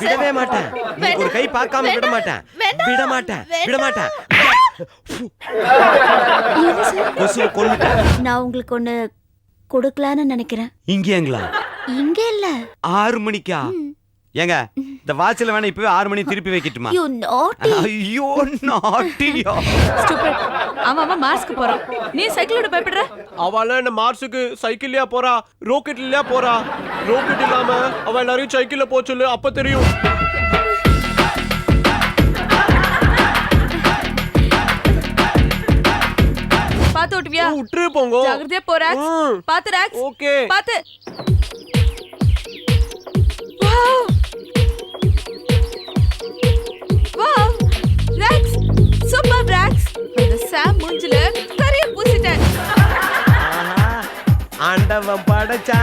விடவே மாட்டேன். நீ ஒரு கை பார்க்காம விட மாட்டேன். விட மாட்டேன். விட மாட்டேன். கொசுவை கொன்னுட்டேன். நான் உங்களுக்கு ஒண்ணு கொடுக்கலான்னு நினைக்கிறேன். இங்கேங்களா? இங்க இல்ல. 6 மணிக்கா? ஏங்க இந்த வாட்ச்ல வேணா இப்பவே 6 மணி திருப்பி வைக்கட்டுமா? You naughty. ஐயோ நாட்டியா. ஸ்டூபிட். ஆமா மார்ஸ்க்கு போறோம். நீ சைக்கிளோட பயப்படுற? அவள என்ன மார்ஸுக்கு சைக்கிள்லயா போறா, ராக்கெட்லயா போறா? ராக்கெட் இல்லாம அவ எல்லாரையும் சைக்கிள்ல போக சொல்லு, அப்ப தெரியும். பாத்து ஓட்டுவியா? விட்டுரு போங்க. ஜாகிரதையா போ ராக்ஸ். பாத்து ராக்ஸ். ஓகே. பாத்து. Wow. Wow. Rocks. Super rocks. அந்த சாம் மூஞ்சில கரிய பூசிட்டேன். ஆண்டவன் படைச்சா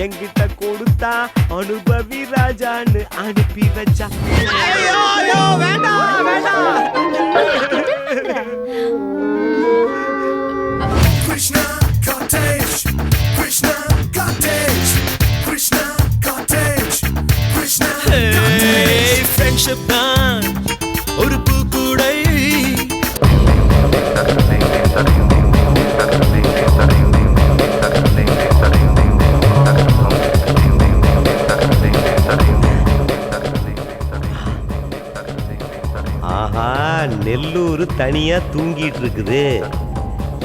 என்கிட்ட கொடுத்தா அனுபவி ராஜான்னு அனுப்பி வச்சா. ஐயோ ஐயோ வேண்டாம் வேண்டாம். Krishna cottage, Krishna cottage, Krishna cottage, Krishna hey friendship தான் ஒரு பூக்குடை. ஆஹா நெல்லூர் தனியா தூங்கிட்டு இருக்குது.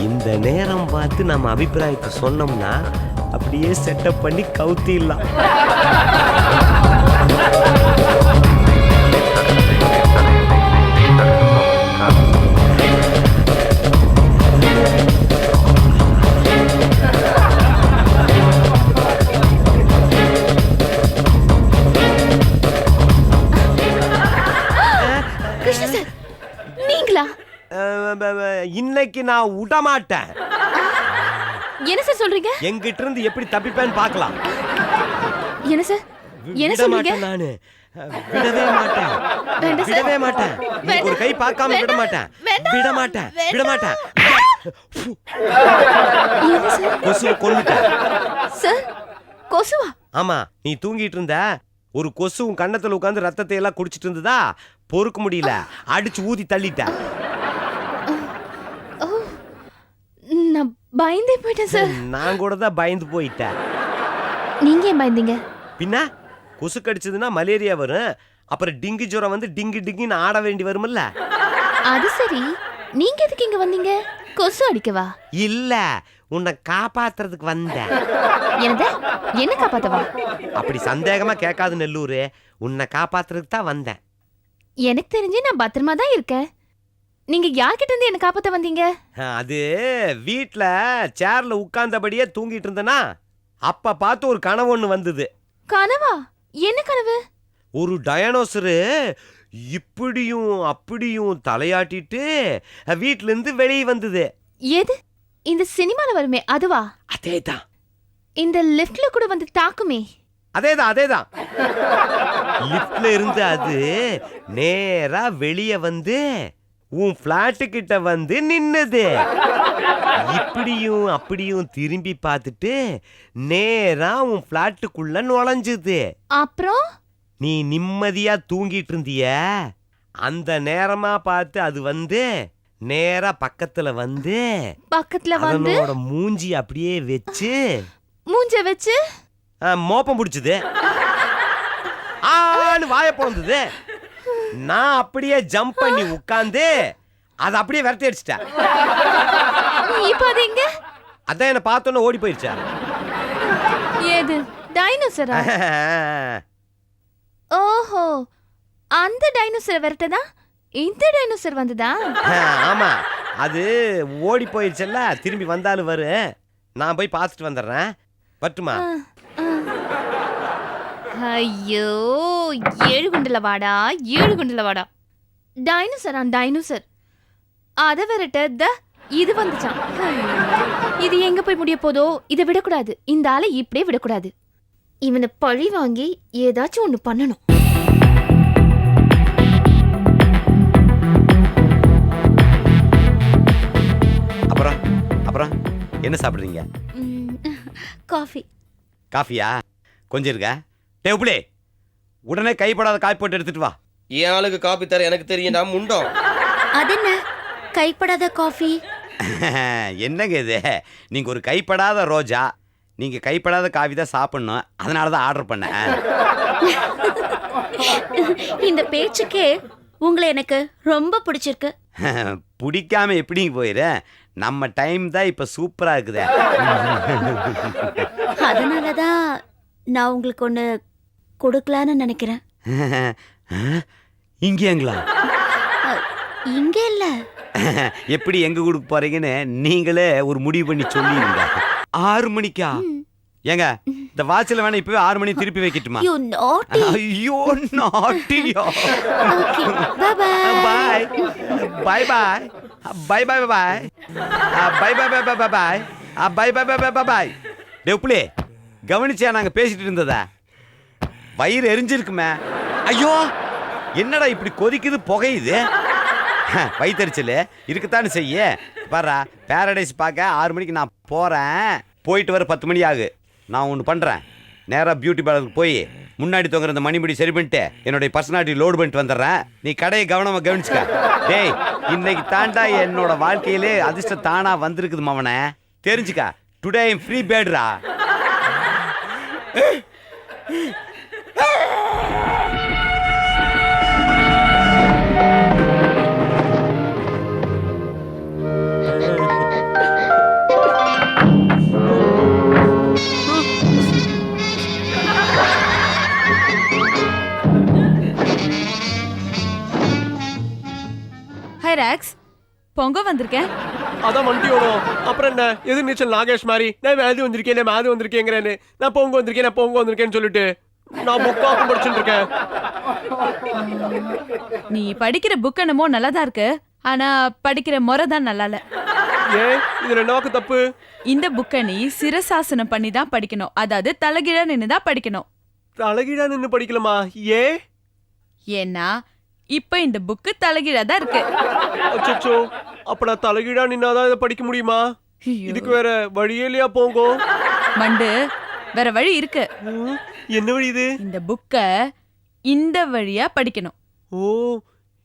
இந்த நேரம் பார்த்து நம்ம அபிப்பிராயத்தை சொன்னோம்னா அப்படியே செட்டப் பண்ணி கவுத்திடலாம். கிருஷ்ண சார், நீங்களா? இன்னைக்கு நான் விட மாட்டேன். என்ன சார் சொல்றீங்க? எங்கிட்ட இருந்து எப்படி தப்பிப்பேன்னு பார்க்கலாம். என்ன சார்? என்ன விட சொல்றீங்க? மாட்டேன் நானு. விடவே மாட்டேன். வேண்டாம் சார். விடவே மாட்டேன். நீ ஒரு கை பார்க்காம விட மாட்டேன். விட மாட்டேன். விட மாட்டேன். என்ன சார்? கொசுவை கொன்னுட்டேன். சார், கொசுவா? ஆமா, நீ தூங்கிட்டு இருந்த. ஒரு கொசு உன் கண்ணத்துல உட்கார்ந்து ரத்தத்தை எல்லாம் குடிச்சிட்டு இருந்ததா, பொறுக்க முடியல, அடிச்சு ஊதி தள்ளிட்டேன். ஓ, நான் பயந்தே போயிட்டேன் சார். நான் கூட தான் பயந்து போயிட்டேன். நீங்க ஏன் பயந்தீங்க? பின்ன கொசு கடிச்சதுன்னா மலேரியா வரும். அப்புறம் டிங்கு ஜுரம் வந்து டிங்கு டிங்குன்னு ஆட வேண்டி வரும்ல. அது சரி, நீங்க எதுக்கு இங்க வந்தீங்க? கொசு அடிக்கவா? இல்ல, உன்னை காப்பாத்துறதுக்கு வந்தேன். என்னது? என்ன காப்பாத்தவா? அப்படி சந்தேகமா கேட்காது நெல்லூரு. உன்னை காப்பாத்துறதுக்கு தான் வந்தேன். எனக்கு தெரிஞ்சு நான் பத்திரமா தான் இருக்கேன். நீங்க யார்கிட்ட இருந்து என்ன காப்பாத்த வந்தீங்க? அது வீட்ல சேர்ல உட்கார்ந்தபடியே தூங்கிட்டு இருந்தனா, அப்ப பார்த்து ஒரு கனவு ஒண்ணு வந்தது. கனவா? என்ன கனவு? ஒரு டைனோசரு இப்படியும் அப்படியும் தலையாட்டிட்டு வீட்ல இருந்து வெளியே வந்தது. எது? இந்த சினிமால வருமே அதுவா? அதேதான். இந்த லிஃப்ட்ல கூட வந்து தாக்குமே? அதேதான் அதேதான். லிஃப்ட்ல இருந்து அது நேரா வெளியே வந்து உன் பிளாட்டு கிட்ட வந்து நின்னது. இப்படியும் அப்படியும் திரும்பி பார்த்துட்டு நேரா உன் பிளாட்டுக்குள்ள நுழைஞ்சுது. அப்புறம் நீ நிம்மதியா தூங்கிட்டு இருந்திய, அந்த நேரமா பார்த்து அது வந்து நேரா பக்கத்துல வந்து அதனோட மூஞ்சி அப்படியே வச்சு மூஞ்ச வச்சு மோப்பம் பிடிச்சது. ஆன்னு வாய போந்தது. நான் அப்படியே ஜம்ப் பண்ணி உட்கார்ந்து அதை அப்படியே விரட்டி அடிச்சிட்டேன். இப்போ அது எங்க? அதான் என்ன பார்த்தோன்னு ஓடி போயிடுச்சா? ஏது டைனோசரா? ஓஹோ, அந்த டைனோசரை விரட்டதா இந்த டைனோசர் வந்ததா? ஆமா, அது ஓடி போயிடுச்சல்ல, திரும்பி வந்தாலும் வரும். நான் போய் பார்த்துட்டு வந்துடுறேன். பட்டுமா? ஐயோ, 7 குண்டுல வாடா, 7 குண்டுல வாடா. டைனோசரா? டைனோசர் அதை விரட்ட இது வந்துச்சான். இது எங்க போய் முடிய போதோ? இதை விடக்கூடாது, இந்த ஆளை இப்படியே விடக்கூடாது. இவனை பழி வாங்கி ஏதாச்சும் ஒண்ணு பண்ணணும். அப்புறம் அப்புறம் என்ன சாப்பிடுறீங்க? காஃபி. காஃபியா? கொஞ்சம் இருக்க. டேய் உப்புளே, உடனே கைப்படாத காப்பி போட்டு எடுத்துட்டு வா. என் ஆளுக்கு காப்பி தர எனக்கு தெரியும், நான் முண்டோம். அது என்ன கைப்படாத காஃபி? என்னங்க இது, நீங்க ஒரு கைப்படாத ரோஜா, நீங்க கைப்படாத காஃபி தான் சாப்பிடணும், அதனால தான் ஆர்டர் பண்ணேன். இந்த பேச்சுக்கே உங்களை எனக்கு ரொம்ப பிடிச்சிருக்கு. பிடிக்காம எப்படிங்க போயிரு, நம்ம டைம் தான் இப்ப சூப்பரா இருக்குதே. அதனாலதான் நான் உங்களுக்கு ஒண்ணு கொடுக்கலான்னு நினைக்கிறேன். இங்கேங்களா? இங்க இல்ல. எப்படி எங்க கொடுக்க போறீங்கன்னு நீங்களே ஒரு முடிவு பண்ணி சொல்லிடுங்க. 6 மணிக்கா? ஏங்க இந்த வாட்சில் வேணா இப்பவே 6 மணி திருப்பி வைக்கட்டுமா? You naughty. ஐயோ நாட்டியோ. Okay, bye bye. பாய் பாய் பாய் பாய் பாய் பாய் பாய் பாய் பாய் பாய் பாய் பாய் பாய் பாய் பாய் பாய். டெப்ளே கவனிச்சியா நாங்க பேசிட்டு இருந்ததா? வயிறு எரிஞ்சிருக்குமே. ஐயோ என்னடா இப்படி கொதிக்குது, புகையுது. வயிற்றுச்சல் இருக்குத்தானே செய்ய. பாரா பேரடைஸ் பார்க்க 6 மணிக்கு நான் போகிறேன், போயிட்டு வர 10 மணி ஆகு. நான் ஒன்று பண்ணுறேன், நேராக பியூட்டி பார்லருக்கு போய் முன்னாடி தொங்குற இந்த மணிமுடி சரி பண்ணிட்டு என்னுடைய பர்சனாலிட்டி லோடு பண்ணிட்டு வந்துடுறேன். நீ கடையை கவனமாக கவனிச்சுக்க. டேய் இன்னைக்கு தாண்டா என்னோட வாழ்க்கையிலே அதிர்ஷ்டம் தானா வந்திருக்குது மவனே, தெரிஞ்சுக்க. டுடே ஐம் ஃப்ரீ பேர்டுரா. ஹாய் ராக்ஸ், பொங்க வந்திருக்கேன். அதான் வண்டியோடும். அப்புறம் என்ன, எதிர் நீச்சல் நாகேஷ் மாதிரி நான் மேது வந்திருக்கேன், நான் மேது வந்திருக்கேங்கிறேன்னு, நான் பொங்க வந்திருக்கேன், நான் பொங்க வந்திருக்கேன்னு சொல்லிட்டு நான் புக்காக்கும் படிச்சுட்டு இருக்கேன். நீ படிக்கிற புக் என்னமோ நல்லாதான் இருக்கு, ஆனா படிக்கிற முறை தான் நல்லா இல்ல. ஏன் இதுல என்ன வாக்கு தப்பு? இந்த புக்கை நீ சிரசாசனம் பண்ணி தான் படிக்கணும், அதாவது தலைகீழா நின்று தான் படிக்கணும். தலைகீழா நின்னு படிக்கலாமா? ஏன்? ஏன்னா இப்ப இந்த புக்கு தலைகீழா தான் இருக்கு. அச்சோ, அப்ப நான் தலைகீழா நின்னாதான் இதை படிக்க முடியுமா? இதுக்கு வேற வழியே இல்லையா? போங்கோ மண்டு, வேற வழி இருக்கு. என்ன வழி இது? இந்த புக்கை இந்த வழியா படிக்கணும். ஓ,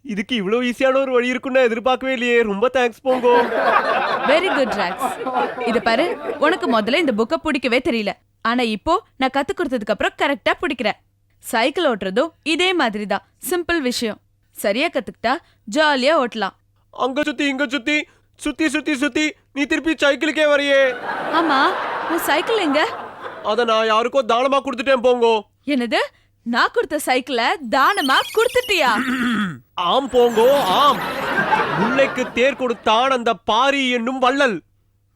இதுக்கு இவ்வளவு ஈஸியான ஒரு வழி இருக்குன்னு எதிர்பார்க்கவே இல்லையே. ரொம்ப தேங்க்ஸ் போங்கோ. Very good Rocks. இது பாரு, உனக்கு முதல்ல இந்த புக்கை பிடிக்கவே தெரியல, ஆனா இப்போ நான் கத்து கொடுத்ததுக்கு அப்புறம் கரெக்டா பிடிக்கிறேன். சைக்கிள் ஓட்டுறதும் இதே மாதிரி தான், சிம்பிள் விஷயம். சரியா கத்துக்கிட்டா ஜாலியா ஓட்டலாம். அங்க சுத்தி இங்க சுத்தி சுத்தி சுத்தி சுத்தி நீ திருப்பி சைக்கிளுக்கே வரையே. ஆமா, உன் சைக்கிள் எங்க? அத நான் யாருக்கோ தானமா கொடுத்துட்டேன் போங்கோ. என்னது, நான் கொடுத்த சைக்கிளை தானமா கொடுத்துட்டியா? ஆம் போங்கோ, ஆம். முல்லைக்கு தேர் கொடுத்தான் அந்த பாரி என்னும் வள்ளல்.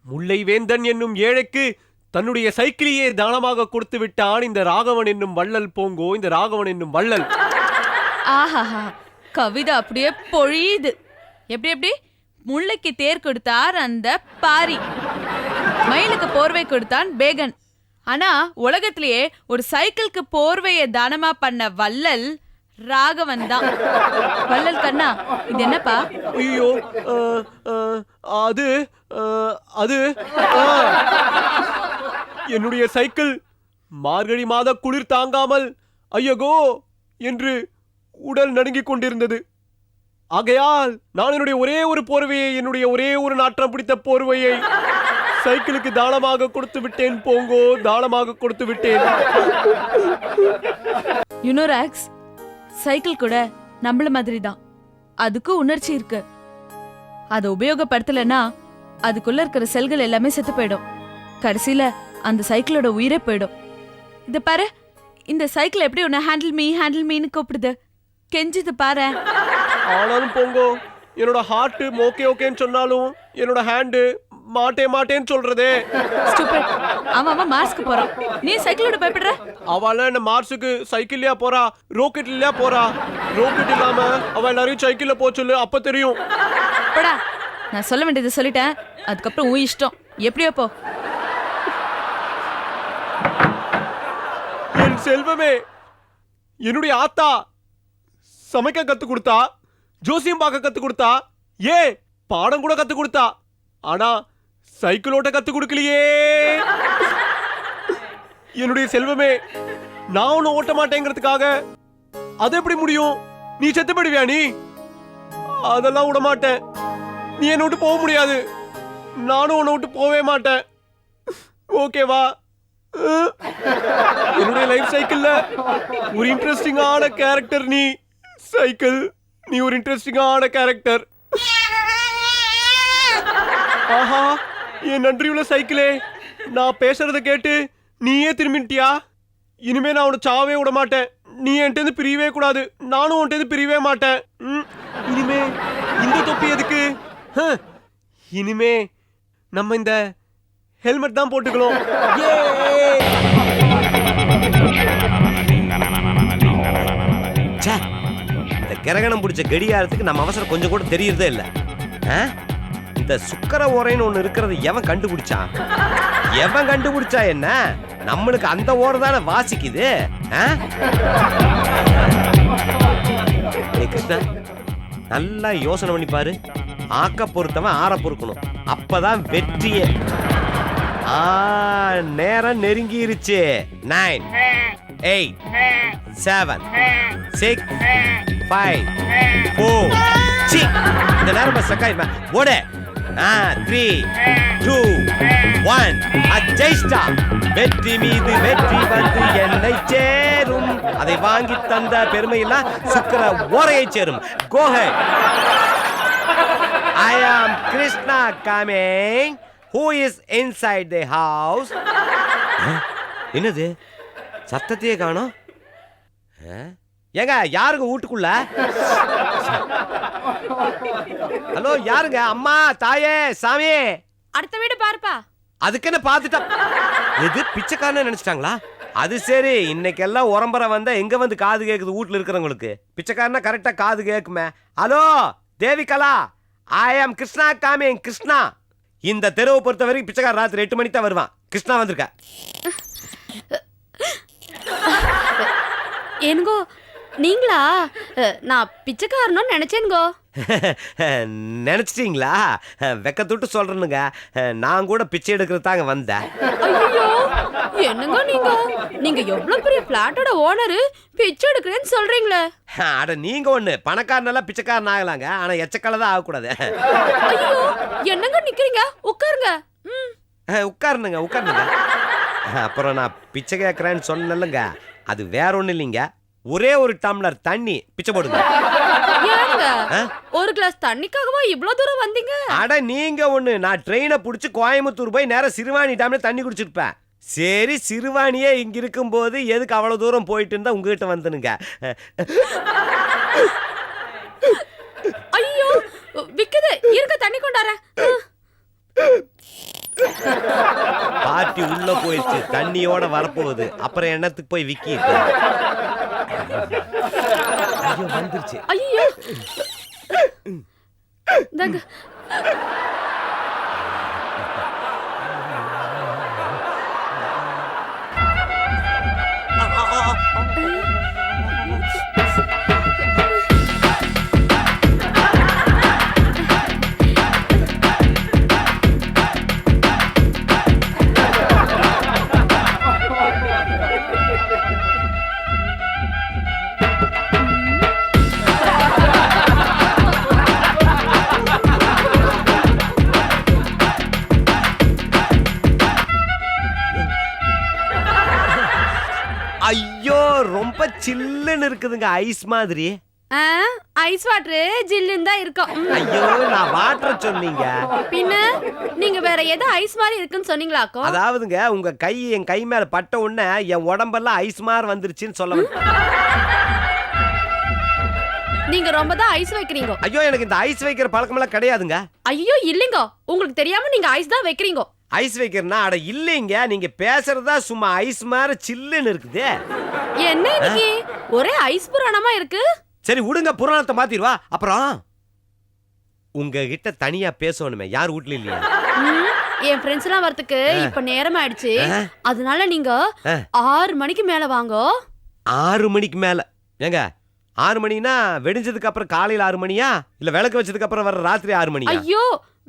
முல்லை வேந்தன் என்னும் ஏழைக்கு தன்னுடைய சைக்கிளையே தானமாக கொடுத்து விட்டான் இந்த ராகவன் என்னும் வள்ளல் போங்கோ, இந்த ராகவன் என்னும் வள்ளல். ஆஹாஹா, கவிதை அப்படியே பொழியுது. எப்படி எப்படி? முல்லைக்கு தேர் கொடுத்தார் அந்த பாரி, மயிலுக்கு போர்வை கொடுத்தான் பேகன். ஆனா உலகத்திலேயே ஒரு சைக்கிளுக்கு போர்வையை தானமா பண்ண வள்ளல் ராகவன் தான். வள்ளல் கண்ணா, இது என்னப்பா? ஐயோ, அது அது என்னுடைய சைக்கிள் மார்கழி மாத குளிர் தாங்காமல் ஐயகோ என்று உடல் நடுங்கிக் கொண்டிருந்தது. ஆகையால் நான் என்னுடைய ஒரே ஒரு போர்வையை, என்னுடைய ஒரே ஒரு நாற்றம் பிடித்த போர்வையை சைக்கிளுக்கு தானமாக கொடுத்து விட்டேன் போங்கோ, தானமாக கொடுத்து விட்டேன். யுனோராக்ஸ், சைக்கிள் கூட நம்மள மாதிரி தான், அதுக்கு உணர்ச்சி இருக்கு. அதை உபயோகப்படுத்தலைன்னா அதுக்குள்ள இருக்கிற செல்கள் எல்லாமே செத்து போயிடும். கடைசியில அந்த சைக்கிளோட உயிரே போயிடும். இத பாரு, இந்த சைக்கிள் எப்படி உன்னை ஹேண்டில் மீன்னு கூப்பிடுது, கெஞ்சுது பாரு. ஆனாலும் போங்கோ, என்னோட ஹார்ட் ஓகே ஓகேன்னு சொன்னாலும் என்னோட ஹேண்டு மாட்டேன்னு சொல்றதே. ஸ்டூபிட். அவன் மார்ஸ்க்கு போறான், நீ சைக்கிளோட பயப்படுற? அவள என்ன மார்ஸுக்கு சைக்கிள்லயா போறா, ராக்கெட்லயா போறா? ராக்கெட் இல்லாம அவ எல்லாரையும் சைக்கிள்ல போ சொல்லு, அப்ப தெரியும். படா, நான் சொல்ல வேண்டியது சொல்லிட்டேன், அதுக்கப்புறம் உன் இஷ்டம், எப்படியோ போ. என் செல்வமே, என்னுடைய ஆத்தா சமைக்க கத்து கொடுத்தா, ஜோசியம் பார்க்க கத்து கொடுத்தா, ஏன் பாடம் கூட கத்து கொடுத்தா. ஆனா சைக்கிள் ஓட்ட கத்து கொடுக்கலையே. என்னுடைய செல்வமே, நான் ஒன்னும் ஓட்ட மாட்டேங்கிறதுக்காக அது எப்படி முடியும்? நீ செத்து போயிடுவியா நீ? அதெல்லாம் விட மாட்டேன். நீ என்னை விட்டு போக முடியாது. நானும் உன்னை விட்டு போவே மாட்டேன். ஓகேவா? என்னுடைய லைஃப் சைக்கிள்ல ஒரு இன்ட்ரெஸ்டிங்கான கேரக்டர் நீ. சைக்கிள், நீ ஒரு இன்ட்ரெஸ்டிங்கான கேரக்டர். ஆஹா, என் நன்றியுள்ள சைக்கிளே, நான் பேசுறத கேட்டு நீயே திரும்பிட்டியா? இனிமே நான் உன்னை சாவே விட மாட்டேன். நீ என்கிட்ட பிரியவே கூடாது, நானும் உன்கிட்ட பிரியவே மாட்டேன். இனிமே இந்த தொப்பி எதுக்கு? இனிமே நம்ம இந்த ஹெல்மெட் தான் போட்டுக்கலாம். இந்த கிரகணம் பிடிச்ச கடியாரத்துக்கு நம்ம அவசரம் கொஞ்சம் கூட தெரியறதே இல்ல. இந்த சுக்கர ஓரைன்னு ஒண்ணு இருக்கிறது எவன் கண்டுபிடிச்சான்? எவன் கண்டுபிடிச்சா என்ன? நம்மளுக்கு அந்த ஓரை தானே வாசிக்குது. கிருஷ்ணா, நல்லா யோசனை பண்ணி பாரு. ஆக்க பொறுத்தவன் ஆற பொறுக்கணும், அப்பதான் வெற்றியே. நேரம் நெருங்கிருச்சு. 9, 8, 7, 6, 5, 4. இந்த நேரம் சக்காய் ஓட. 3, 2, 1. அஜய்ஸ்டா. வெற்றி மீது வெற்றி வந்து என்னை சேரும். அதை வாங்கி தந்த பெருமையெல்லாம் சுக்கர ஓரையை சேரும். Go ahead. I am Krishna coming. Who is inside the house? என்னது சத்தத்தையே காணோம்? ஏங்க, யாருங்க வீட்டுக்குள்ள? ஹலோ, யாருங்க? அம்மா, தாயே, சாமி. அடுத்த வீடு பாருப்பா. அதுக்கு என்ன பார்த்துட்டா? எது பிச்சைக்காரன்னு நினைச்சிட்டாங்களா? அது சரி, இன்னைக்கெல்லாம் உரம்பரை வந்தா எங்க வந்து காது கேக்குது வீட்டுல இருக்கிறவங்களுக்கு. பிச்சைக்காரனா கரெக்டா காது கேக்குமே. ஹலோ தேவிகலா, ஐ ஆம் கிருஷ்ணா காமிங். கிருஷ்ணா, இந்த தெருவை பொறுத்த வரைக்கும் பிச்சைக்கார ராத்திரி 8 மணிக்கு தான் வருவான். கிருஷ்ணா வந்திருக்க. ஏனுங்கோ, நீங்களா? நான் பிச்சைக்காரனும் நினைச்சேனுங்கோ. நினைச்சிட்டீங்களா? வெக்கத்தொட்டு சொல்றேனுங்க, நான் கூட பிச்சை எடுக்கிறது தாங்க வந்தேன். ஐயோ, என்னங்க நீங்க எவ்வளவு பெரிய பிளாட்டோட ஓனரு, பிச்சை எடுக்கிறேன்னு சொல்றீங்களே? அட நீங்க ஒண்ணு பணக்காரனெல்லாம் பிச்சைக்காரன் ஆகலாங்க, ஆனா எச்சக்கால தான் ஆகக்கூடாது. ஐயோ, என்னங்க நிக்கிறீங்க? உட்காருங்க. உட்காருனுங்க, உட்காருனுங்க. அப்புறம் நான் பிச்சை கேட்கறேன்னு சொன்னேன்லங்க, அது வேற ஒண்ணு இல்லைங்க. ஒரே ஒரு டம்ளர் தண்ணி பிச்சை போடுங்க. ஒரு கிளாஸ் தண்ணிக்காகவா இவ்வளவு தூரம் வந்தீங்க? அட நீங்க ஒண்ணு, நான் ட்ரெயினை புடிச்சு கோயம்புத்தூர் போய் நேரம் சிறுவாணி டம்ல தண்ணி குடிச்சிருப்பேன். சரி, சிறுவாணியே இங்க இருக்கும் போது எதுக்கு அவ்வளவு தூரம் போயிட்டு இருந்தா உங்ககிட்ட வந்தனுங்க. ஐயோ, விக்குது, இருக்க தண்ணி கொண்டாரேன். பார்ட்டி உள்ள போயிடுச்சு, தண்ணியோட வரப்போகுது, அப்புறம் என்னத்துக்கு போய் விக்கி? ஐயோ வந்துருச்சு. ஐயோ, இந்தாங்க. ஐயோ, ரொம்ப சில்லுன்னு இருக்குதுங்க, ஐஸ் மாதிரி. ஐஸ் வாட்டர் ஜில்லுன்னு தான் இருக்கும். ஐயோ, நான் வாட்டர் சொன்னீங்க. பின்ன நீங்க வேற ஏதோ ஐஸ் மாதிரி இருக்குன்னு சொன்னீங்களாக்கோ? அதாவதுங்க, உங்க கை என் கை மேல பட்ட உடனே என் உடம்பெல்லாம் ஐஸ் மாதிரி வந்துருச்சுன்னு சொல்ல. நீங்க ரொம்ப தான் ஐஸ் வைக்கிறீங்க. ஐயோ, எனக்கு இந்த ஐஸ் வைக்கிற பழக்கமெல்லாம் கிடையாதுங்க. ஐயோ இல்லைங்க, உங்களுக்கு தெரியாம நீங்க ஐஸ் தான் வைக்கிறீங்க. ஐஸ் வைக்கிறனா? அட இல்லைங்க, நீங்க பேசுறதா சும்மா ஐஸ் மாதிரி சில்லுன்னு இருக்குது. என்ன இன்னைக்கு ஒரே ஐஸ் புராணமா இருக்கு? சரி விடுங்க, புராணத்தை மாத்திடுவா. அப்புறம் உங்ககிட்ட தனியா பேசணுமே, யார் வீட்ல இல்லையா? என் ஃப்ரெண்ட்ஸ் எல்லாம் வரதுக்கு இப்ப நேரம் ஆயிடுச்சு, அதனால நீங்க 6 மணிக்கு மேல வாங்க. 6 மணிக்கு மேல? ஏங்க 6 மணினா வெடிஞ்சதுக்கு அப்புறம் காலையில 6 மணியா, இல்ல விளக்கு வச்சதுக்கு அப்புறம் வர ராத்திரி 6 மணியா? ஐயோ,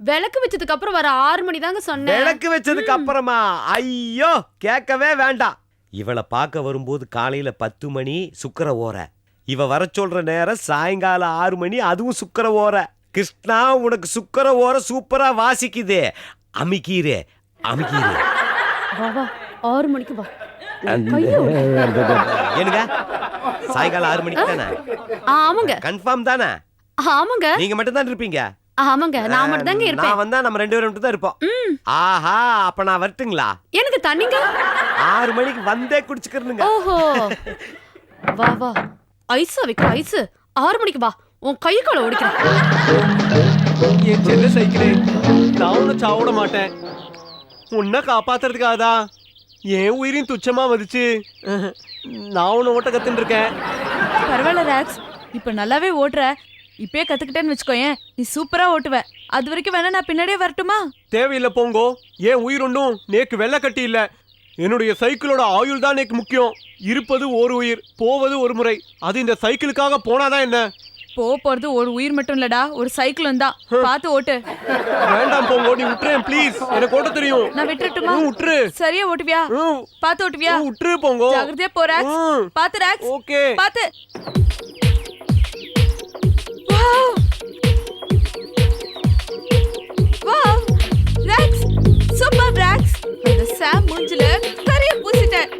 விளக்கு வச்சதுக்கு அப்புறம் வர 6 மணி தாங்க சொன்னேன். விளக்கு வச்சதுக்கு அப்புறமா? ஐயோ, கேட்கவே வேண்டாம். இவளை பார்க்க வரும்போது காலையில 10 மணி சுக்கர ஓரை, இவ வர சொல்ற நேரம் சாயங்காலம் 6 மணி, அதுவும் சுக்கர ஓர. கிருஷ்ணா உனக்கு சுக்கர ஓர சூப்பரா வாசிக்குது. அமிக்கீரே அமிக்கீரே. வா வா 6 மணிக்கு வா. ஏனுங்க சாயங்காலம் 6 மணிக்கு தானே? ஆமாங்க கன்ஃபார்ம் தானே? ஆமாங்க நீங்க மட்டும் தான் இருப்பீங்க? ஆமாங்க நான் மட்டும் தாங்க இருப்பேன். நான் வந்தா நம்ம 2 பேரும் மட்டும் தான் இருப்போம். ஆஹா, அப்ப நான் வரட்டுங்களா? எனக்கு தண்ணிங்க 6 மணிக்கு வந்தே குடிச்சுக்கிறனுங்க. ஓஹோ வா வா ஐஸ் வைக்க ஐஸ் 6 மணிக்கு வா. உன் கை கால ஓடிக்கிறேன். என் செல்ல சைக்கிளே, நான் உன்னை சாவிட மாட்டேன். உன்னை காப்பாத்துறதுக்காகதான் என் உயிரின் துச்சமா மதிச்சு நான் உன்னை ஓட்ட கத்துன்னு இருக்கேன். பரவாயில்ல ராக்ஸ், இப்ப நல்லாவே ஓட்டுற. இப்பயே கத்துக்கிட்டேன்னு வச்சுக்கோயேன், நீ சூப்பரா ஓட்டுவ. அது வரைக்கும் வேணா நான் பின்னாடியே வரட்டுமா? தேவையில்லை போங்கோ. என் உயிர் ஒன்றும் நேக்கு வெள்ளை கட்டி இல்ல. என்னுடைய சைக்கிளோட ஆயுள் தான் எனக்கு முக்கியம். இருப்பது ஒரு உயிர், போவது ஒரு முறை. அது இந்த சைக்கிளுக்காக போனாதான் என்ன? போறது ஒரு உயிர் மட்டும் இல்லடா, ஒரு சைக்கிளும் தான். பார்த்து ஓட்டு. வேண்டாம் போங்கோ, நீ விட்டுறேன் ப்ளீஸ். எனக்கு ஓட்ட தெரியும். நான் விட்டுட்டுமா? விட்டுரு. சரியா ஓட்டுவியா? பார்த்து ஓட்டுவியா? விட்டுரு போங்கோ. ஜாகிரதையா போ ராக்ஸ். பார்த்து ராக்ஸ். ஓகே. பார்த்து. Wow wow rocks, super rocks. அந்த சாம் மூஞ்சில கரிய பூசிட்டேன்.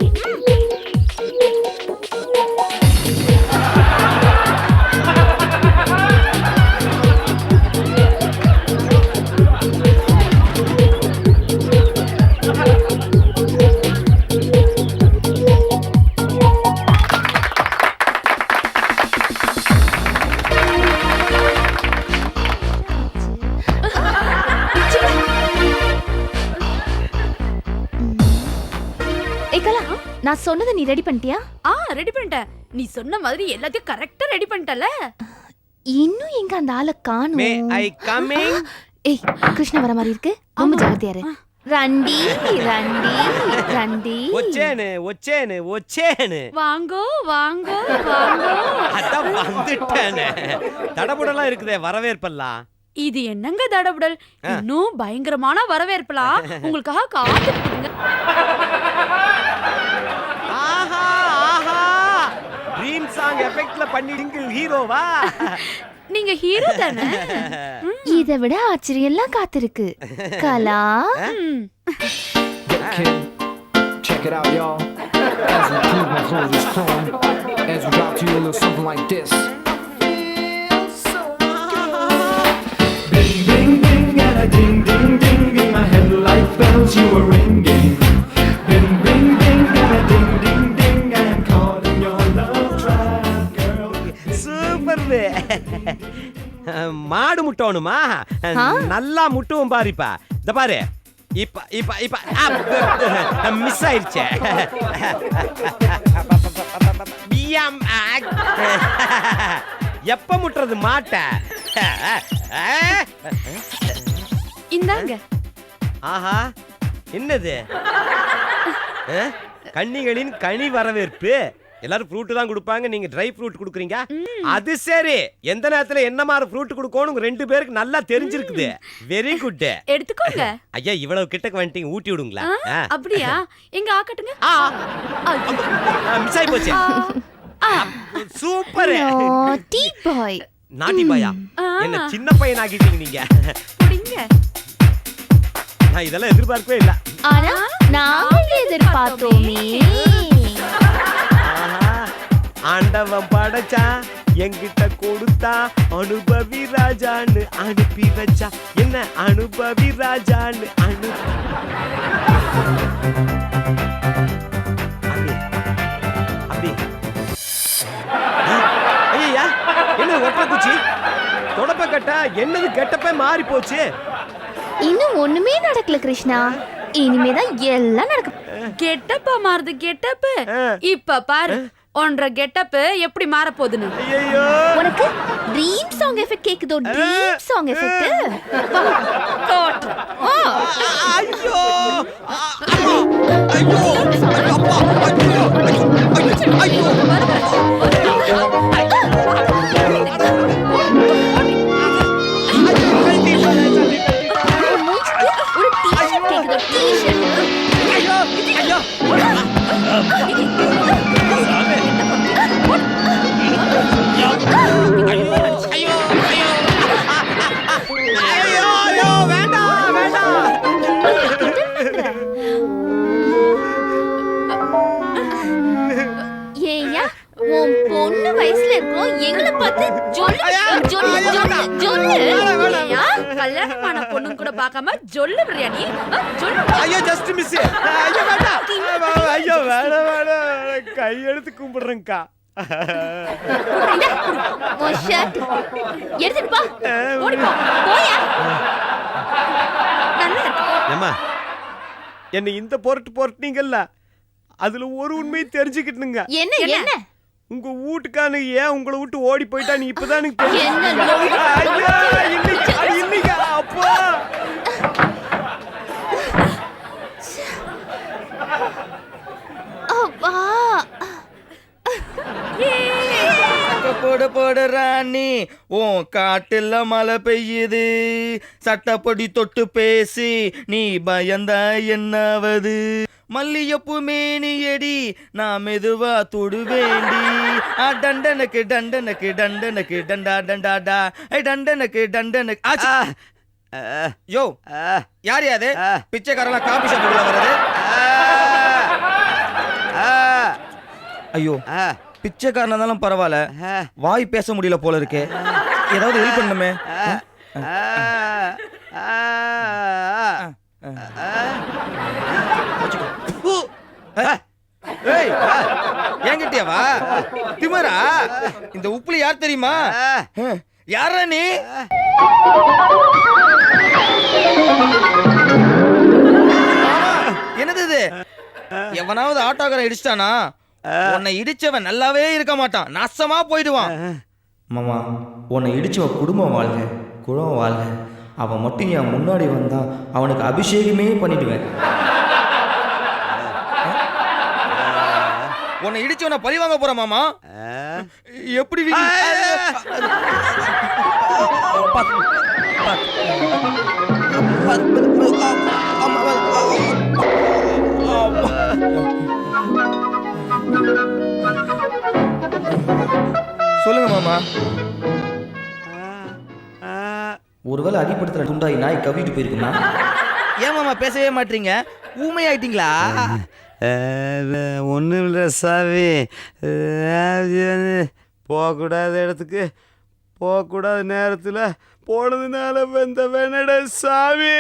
நான் சொன்னதை நீ ரெடி பண்ணிட்டியா? ரெடி பண்ணிட்டேன். நீ சொன்ன மாதிரி எல்லாத்தையும் கரெக்டா ரெடி பண்ணிட்டல. இன்னும் எங்க அந்த ஆளை காணோம். மே ஐ கமிங்? ஏய், கிருஷ்ணா வர மாதிரி இருக்கு. ரொம்ப ஜாகிரதையா இரு. ரண்டி ரண்டி ரண்டி. ஒச்சேனு. வாங்கோ வாங்கோ வாங்கோ. அதான் வந்துட்டேனே. தடபுடலாம் இருக்குதே வரவேற்பெல்லாம். இது என்னங்க தடபுடல்? இன்னும் பயங்கரமான வரவேற்பலாம் உங்களுக்காக காத்துக்கிட்டுங்க. ஆஹா ஆஹா, ட்ரீம் சாங் எஃபெக்ட்ல பண்ணிடுங்க ஹீரோவா? நீங்க ஹீரோ தானே? இதை விட ஆச்சரியம் எல்லாம் காத்திருக்கு. கலா Check it out, y'all. As we prove my clothes is torn, as we drop to you a little something like this. Bing, bing, bing, and a ding, ding, ding, in my head like bells you were ringing. Bing, bing, bing, and a ding, ding, ding, I'm caught in your love trap, girl. Super. மாடு முட்டணுமா? நல்லா முட்டுவோம் பாருப்பா. இந்த பாரு, இப்ப இப்ப இப்ப miss ஆயிடுச்சே. எப்ப முட்டுறது மாட்ட? இந்தாங்க. ஆஹா, என்னது? கன்னிகளின் கனி வரவேற்பு. எல்லாரும் ஃப்ரூட் தான் கொடுப்பாங்க, நீங்க ட்ரை ஃப்ரூட் கொடுக்குறீங்க. அது சரி, எந்த நேரத்துல என்ன மாதிரி ஃப்ரூட் கொடுக்கணும் 2 பேருக்கு நல்லா தெரிஞ்சிருக்குது. Very good. எடுத்துக்கோங்க. ஐயா, இவ்வளவு கிட்டக்கு வந்துட்டீங்க, ஊட்டி விடுங்களா? அப்படியா? எங்க ஆக்கட்டுங்க. மிஸ் ஆயி போச்சு. சூப்பர். நாட்டி பாய். நாட்டி பாயா? என்ன சின்ன பையன் ஆகிட்டீங்க நீங்க. புடிங்க. நான் இதெல்லாம் எதிர்பார்க்கவே இல்ல. ஆனா நாங்க எதிர்பார்த்தோமே. ஆண்டவன் படைச்சா, என்கிட்ட கொடுத்தா, அனுபவி ராஜான்னு அனுப்பி வச்சா. என்ன அனுபவி ராஜான்னு ஐயா, என்ன ஒற்றை குச்சி தொடப்ப கட்டா? என்னது கெட்டப்ப மாறி போச்சு. இன்னும் ஒண்ணுமே நடக்கல கிருஷ்ணா. இனிமேதான் எல்லாம் நடக்கும். கெட்டப்பா மாறுது கெட்டப். இப்ப பாரு ஒன்ற கெட்டப் எப்படி மாற போகுதுன்னு. ஐயோ, உனக்கு ட்ரீம் சாங் எஃபெக்ட் கேக்குதோ? Dream song effect. ஐயோ ஐயோ ஒரு டீ-ஷர்ட் கேக்குதோ? டீ-ஷர்ட். ஐயோ இருக்கோம் எங்களை பார்த்து ஜொல்லு ஜொல்லு ஜொல்லு ஜொல்லு ஏயா, கல்யாணமான பொண்ணுங்க கூட பார்க்காம ஜொல்லு பிரியாணி ஜொல்லு. ஐயோ ஜஸ்ட் மிஸ். ஐயோ வேண்டாம். ஐயோ வேணாம் வேணாம். கையெடுத்து கும்பிடுறேன்க்கா. உன் ஷர்ட் எடுத்துட்டு போ. ஓடி போ. போயா. நல்லா இருக்கு. ஏம்மா என்னை இந்த பொருட்டீங்கல்ல, அதுல ஒரு உண்மையை தெரிஞ்சுக்கிட்டுங்க. என்ன என்ன உங்க வீட்டுக்கானு ஏன் உங்களை விட்டு ஓடி போயிட்டா நீ இப்பதான் எனக்கு தெரியும். என்ன ஐயா, இன்னைக்கு அப்பா. அப்பா போடு போடு ராணி உன் காட்டுல மழை பெய்யுது, சட்டப்படி தொட்டு பேசி நீ பயந்தா என்னாவது, மல்லியப்பு மேனியடி நான் மெதுவா தொடு வேண்டி, டண்டனுக்கு டண்டனுக்கு டண்டனுக்கு டண்டா டண்டாடா டண்டனுக்கு டண்டனுக்கு. யோ யார் யாது பிச்சைக்காரெல்லாம் காபி ஷாப்புக்குள்ள வர்றது? ஐயோ பிச்சைக்காரனா இருந்தாலும் பரவாயில்ல, வாய் பேச முடியல போல இருக்கு, ஏதாவது ஹெல்ப் பண்ணுமே. என்கிட்டயாவா திமரா? இந்த உப்புல யார் தெரியுமா? யாரா நீ? என்னது இது? எவனாவது ஆட்டோக்காரன் இடிச்சிட்டானா? உன்னை இடிச்சவன் நல்லாவே இருக்க மாட்டான், நாசமா போயிடுவான். மாமா உன்னை இடிச்சவன் குடும்பம் வாழ்க குடும்பம் வாழ்க, அவன் மட்டும் என் முன்னாடி வந்தா அவனுக்கு அபிஷேகமே பண்ணிடுவேன். உன்னை இடிச்சவனை பழி வாங்க போற மாமா. எப்படி சொல்லுங்க மாமா. ஒருவேளை அடிப்படுத்துற துண்டாய் நாய் கவிட்டு போயிருக்குமா? ஏன் மாமா பேசவே மாட்டீங்க? ஊமை ஆயிட்டீங்களா? ஒன்றும் இல்லை சாமி. போகக்கூடாத இடத்துக்கு போகக்கூடாத நேரத்தில் போனதுனால வந்த வேணட சாமி.